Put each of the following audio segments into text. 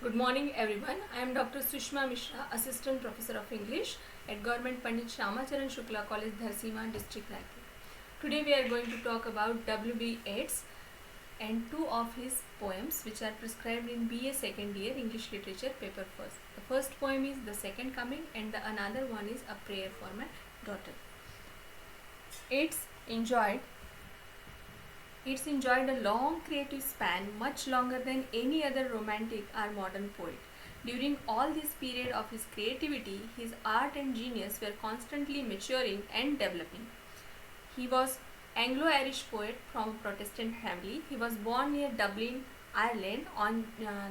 Good morning everyone. I am Dr. Sushma Mishra, Assistant Professor of English at Government Pandit Shamacharan Shukla College, Dharsima, District Raipur. Today we are going to talk about W.B. Yeats and two of his poems which are prescribed in BA second year English Literature paper first. The first poem is The Second Coming and the another one is A Prayer for My Daughter. Yeats enjoyed a long creative span, much longer than any other romantic or modern poet. During all this period of his creativity, his art and genius were constantly maturing and developing. He was Anglo-Irish poet from a Protestant family. He was born near Dublin, Ireland on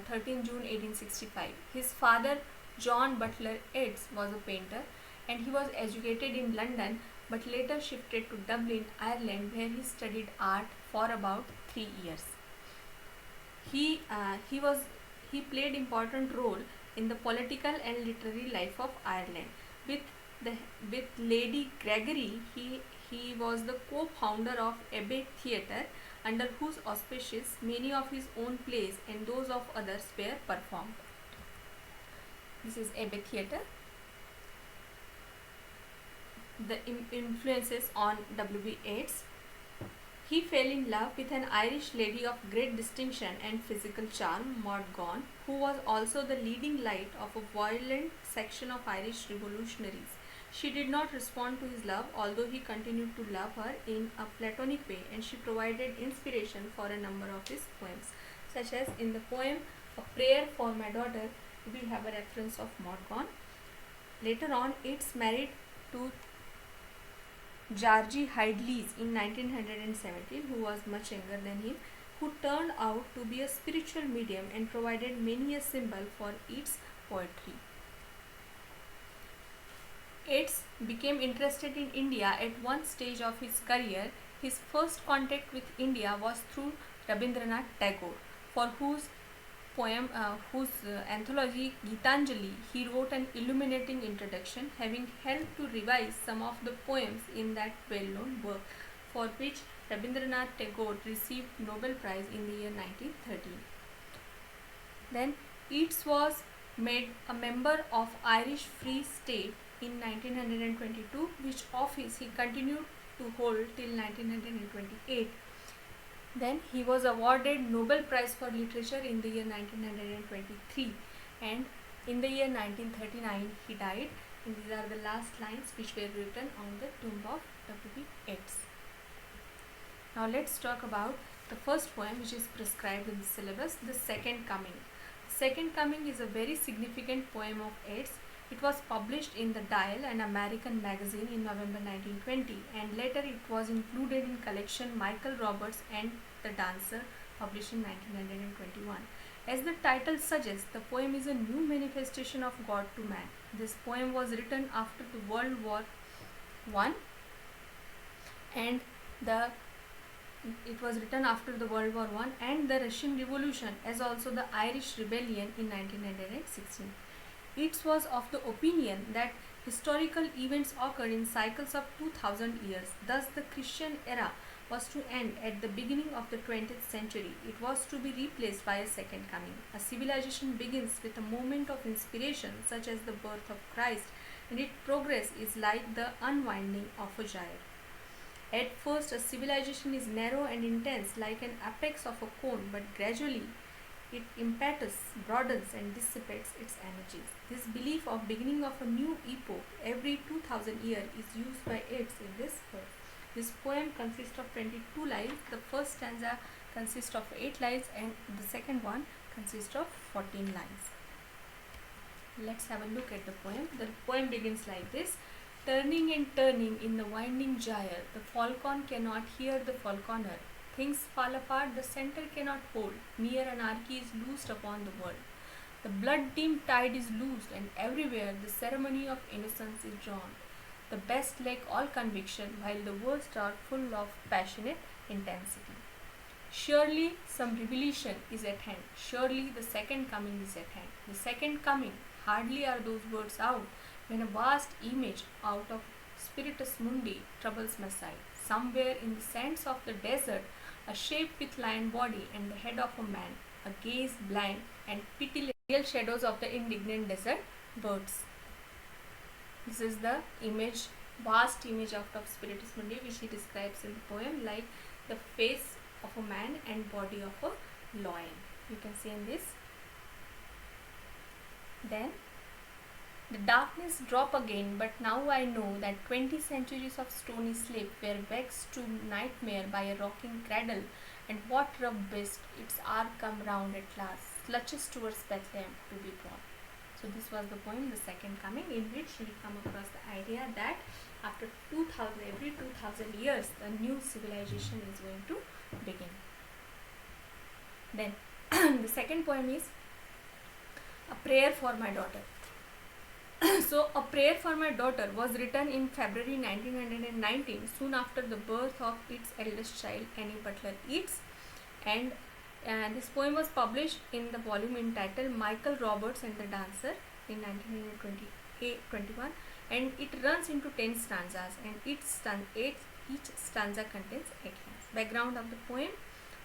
13 June 1865. His father, John Butler Yeats, was a painter and he was educated in London but later shifted to Dublin, Ireland, where he studied art for about 3 years. He played important role in the political and literary life of Ireland. With with Lady Gregory, he was the co-founder of Abbey Theatre, under whose auspices many of his own plays and those of others were performed. This is Abbey Theatre. The influences on W.B. Yeats. He fell in love with an Irish lady of great distinction and physical charm, Maud Gonne, who was also the leading light of a violent section of Irish revolutionaries. She did not respond to his love, although he continued to love her in a platonic way, and she provided inspiration for a number of his poems, such as in the poem A Prayer for My Daughter, we have a reference of Maud Gonne. Later on, Yeats married to Georgie Hidley in 1917, who was much younger than him, who turned out to be a spiritual medium and provided many a symbol for Yeats' poetry. Yeats became interested in India at one stage of his career. His first contact with India was through Rabindranath Tagore, for whose anthology Gitanjali he wrote an illuminating introduction, having helped to revise some of the poems in that well-known work, for which Rabindranath Tagore received Nobel Prize in the year 1913. Then Yeats was made a member of Irish Free State in 1922, which office he continued to hold till 1928. Then he was awarded Nobel Prize for Literature in the year 1923, and in the year 1939 he died, and these are the last lines which were written on the tomb of W.B. Yeats. Now let's talk about the first poem which is prescribed in the syllabus, The Second Coming. The Second Coming is a very significant poem of Yeats. It was published in the Dial, an American magazine, in November 1920, and later it was included in collection Michael Roberts and the Dancer, published in 1921. As the title suggests, the poem is a new manifestation of God to man. This poem was written after the World War I, and it was written after the World War I and the Russian Revolution, as also the Irish Rebellion in 1916. Yeats was of the opinion that historical events occurred in cycles of 2000 years. Thus, the Christian era was to end at the beginning of the 20th century. It was to be replaced by a second coming. A civilization begins with a moment of inspiration, such as the birth of Christ, and its progress is like the unwinding of a gyre. At first, a civilization is narrow and intense, like an apex of a cone, but gradually its impetus broadens and dissipates its energies. This belief of beginning of a new epoch every 2000 years is used by Yeats in this poem. This poem consists of 22 lines. The first stanza consists of 8 lines and the second one consists of 14 lines. Let's have a look at the poem. The poem begins like this. Turning and turning in the winding gyre, the falcon cannot hear the falconer. Things fall apart, the center cannot hold. Mere anarchy is loosed upon the world. The blood-dimmed tide is loosed, and everywhere the ceremony of innocence is drawn. The best lack all conviction, while the worst are full of passionate intensity. Surely some revelation is at hand. Surely the second coming is at hand. The second coming, hardly are those words out, when a vast image out of Spiritus Mundi troubles my sight. Somewhere in the sands of the desert, a shape with lion body and the head of a man, a gaze blind and pitiless pale shadows of the indignant desert birds. This is the image, vast image out of Spiritus Mundi, which he describes in the poem like the face of a man and body of a lion. You can see in this. Then the darkness drop again, but now I know that 20 centuries of stony sleep were vexed to nightmare by a rocking cradle, and what rough beast, its hour come round at last, clutches towards Bethlehem to be born. So this was the poem, The Second Coming, in which he come across the idea that after every 2000 years, a new civilization is going to begin. Then the second poem is A Prayer for My Daughter. So, A Prayer for My Daughter was written in February 1919, soon after the birth of its eldest child, Annie Butler Yeats, and this poem was published in the volume entitled Michael Roberts and the Dancer in 1921, and it runs into 10 stanzas, and each stanza contains 8 lines. Background of the poem.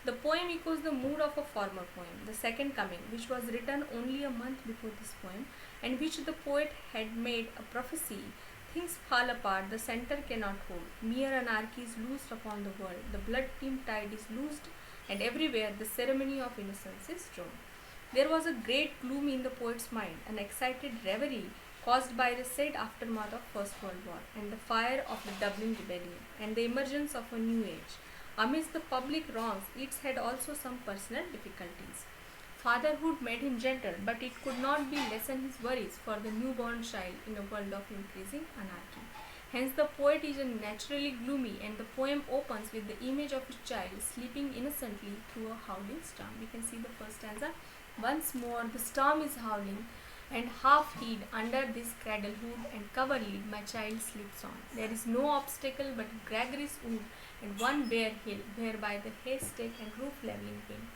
The poem echoes the mood of a former poem, The Second Coming, which was written only a month before this poem, and which the poet had made a prophecy. Things fall apart, the center cannot hold. Mere anarchy is loosed upon the world. The blood-teemed tide is loosed, and everywhere the ceremony of innocence is thrown. There was a great gloom in the poet's mind, an excited reverie caused by the sad aftermath of First World War and the fire of the Dublin Rebellion and the emergence of a new age. Amidst the public wrongs, Yeats had also some personal difficulties. Fatherhood made him gentle, but it could not be lessen his worries for the newborn child in a world of increasing anarchy. Hence the poet is naturally gloomy, and the poem opens with the image of his child sleeping innocently through a howling storm. We can see the first stanza. Once more the storm is howling, and half hid under this cradle hood and cover lid my child sleeps on. There is no obstacle but Gregory's wood and one bare hill, whereby the haystack and roof leveling pin,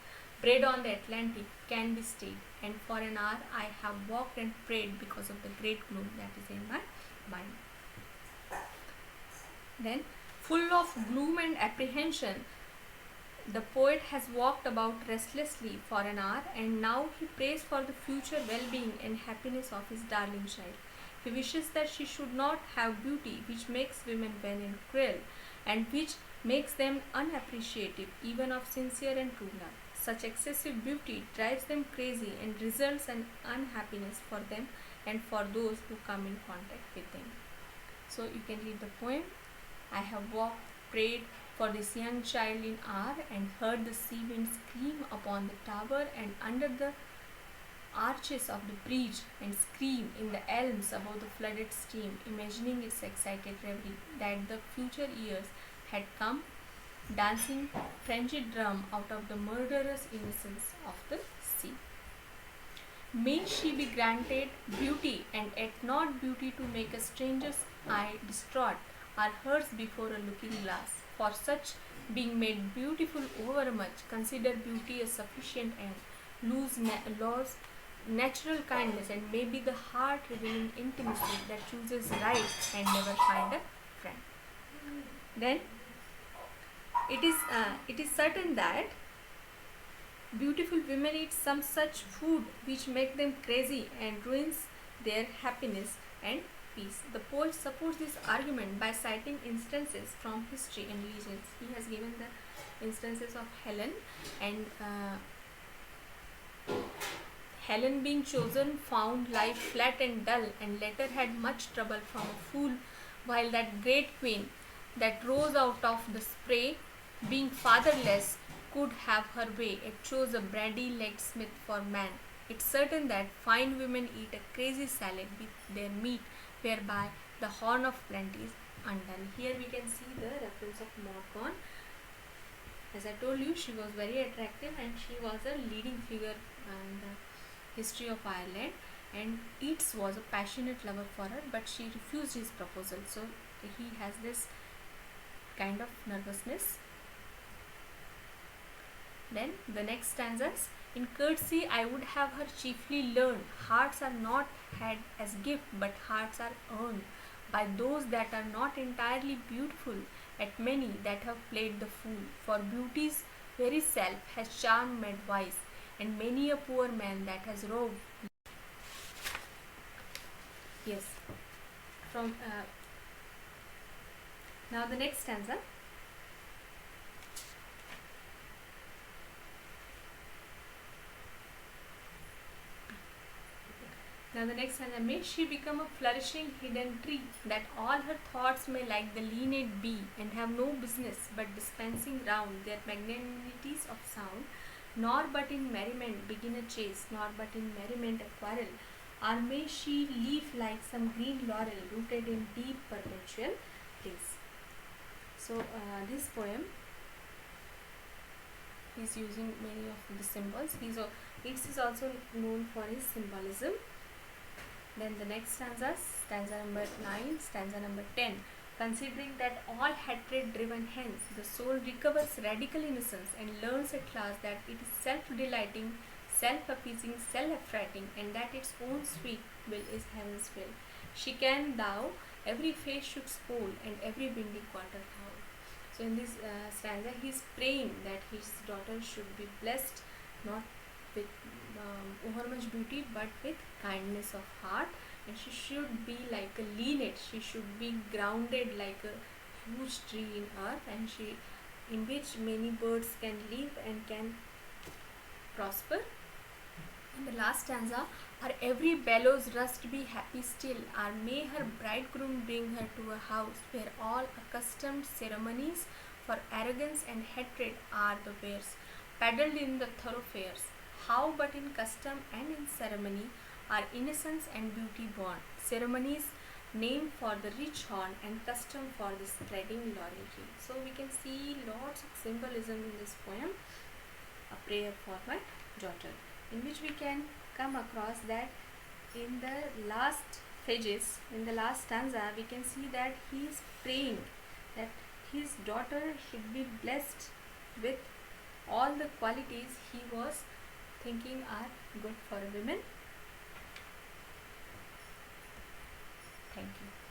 bred on the Atlantic, can be stayed, and for an hour I have walked and prayed because of the great gloom that is in my mind. Then, full of gloom and apprehension, the poet has walked about restlessly for an hour, and now he prays for the future well-being and happiness of his darling child. He wishes that she should not have beauty which makes women vain and cruel, and which makes them unappreciative even of sincere and true love. Such excessive beauty drives them crazy and results in unhappiness for them and for those who come in contact with them. So you can read the poem. I have walked, prayed for this young child in hour, and heard the sea wind scream upon the tower and under the arches of the bridge, and scream in the elms above the flooded stream, imagining its excited reverie, that the future years had come, dancing frenzied drum out of the murderous innocence of the sea. May she be granted beauty, and yet not beauty to make a stranger's eye distraught, are hers before a looking glass. For such, being made beautiful overmuch, consider beauty a sufficient end, lose natural kindness, and may be the heart revealing intimacy that chooses right and never find a friend. Then it is certain that beautiful women eat some such food which make them crazy and ruins their happiness and peace. The poet supports this argument by citing instances from history and legends. He has given the instances of Helen, and Helen being chosen found life flat and dull, and later had much trouble from a fool, while that great queen that rose out of the spray, being fatherless, could have her way, it chose a brandy-legged smith for man. It's certain that fine women eat a crazy salad with their meat, whereby the horn of plenty is undone. Here we can see the reference of Morgan. As I told you, she was very attractive, and she was a leading figure in the history of Ireland, and Yeats was a passionate lover for her, but she refused his proposal. So he has this kind of nervousness. Then the next stanzas. In courtesy I would have her chiefly learn, hearts are not had as gift, but hearts are earned by those that are not entirely beautiful, at many that have played the fool. For beauty's very self has charm made wise, and many a poor man that has roved Yes. From now the next stanza. Now the next stanza. May she become a flourishing hidden tree, that all her thoughts may like the leaned bee, and have no business but dispensing round their magnanimities of sound, nor but in merriment begin a chase, nor but in merriment a quarrel. Or may she leaf like some green laurel rooted in deep perpetual place. So this poem is using many of the symbols. It is also known for his symbolism. Then the next stanza, stanza number 9, stanza number 10. Considering that all hatred driven hence, the soul recovers radical innocence and learns at last that it is self-delighting, self-appeasing, self-affrighting, and that its own sweet will is heaven's will. She can thou every face should scold and every windy quarter howl. So in this stanza, he is praying that his daughter should be blessed not with overmuch beauty but with kindness of heart, and she should be like a linnet. She should be grounded like a huge tree in earth, and she in which many birds can live and can prosper. In the last stanza, her every bellows rust be happy still, or may her bridegroom bring her to a house where all accustomed ceremonies for arrogance and hatred are the wares, peddled in the thoroughfares. How but in custom and in ceremony are innocence and beauty born, ceremonies named for the rich horn and custom for the spreading laurel tree. So we can see lots of symbolism in this poem, A Prayer for My Daughter, in which we can come across that in the last pages, in the last stanza, we can see that he is praying that his daughter should be blessed with all the qualities he was thinking are good for a woman. Thank you.